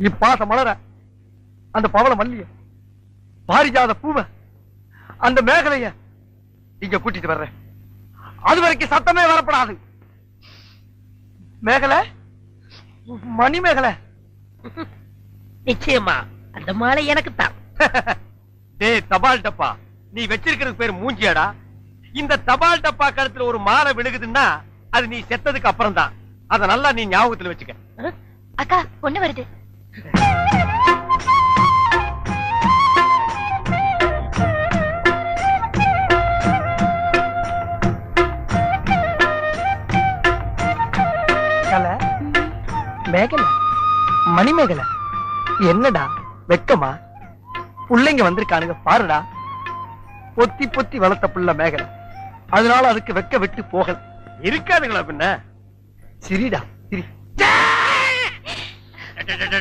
இப்பாச மலர அந்த பவள மல்லிய பாரிஜாத பூவ அந்த மேகலைய இங்க கூட்டிட்டு வர்றேன். அது வரைக்கும் சத்தமே வரப்படாது. மேகலை, மணி மேகலை. நிச்சயமா அந்த மாலை எனக்கு தான். டேய் தபால் டப்பா, நீ வச்சிருக்கிறது பேர் மூஞ்சியாடா. இந்த தபால் டப்பா கழுத்துல ஒரு மாலை விழுகுதுன்னா அது நீ செத்ததுக்கு அப்புறம் தான். அத நல்லா நீ ஞாபகத்துல வச்சுக்க. அக்கா பொண்ணு வருது. மேகலை, மணி மேகலை, என்னடா வெக்கமா? புள்ளைங்க வந்திருக்கானுங்க பாருடா. பொத்தி பொத்தி வளர்த்த புள்ள மேகலை, அதனால அதுக்கு வெக்க விட்டு போகல. இருக்காதுங்களா பின்ன? சிரிடா சிரி.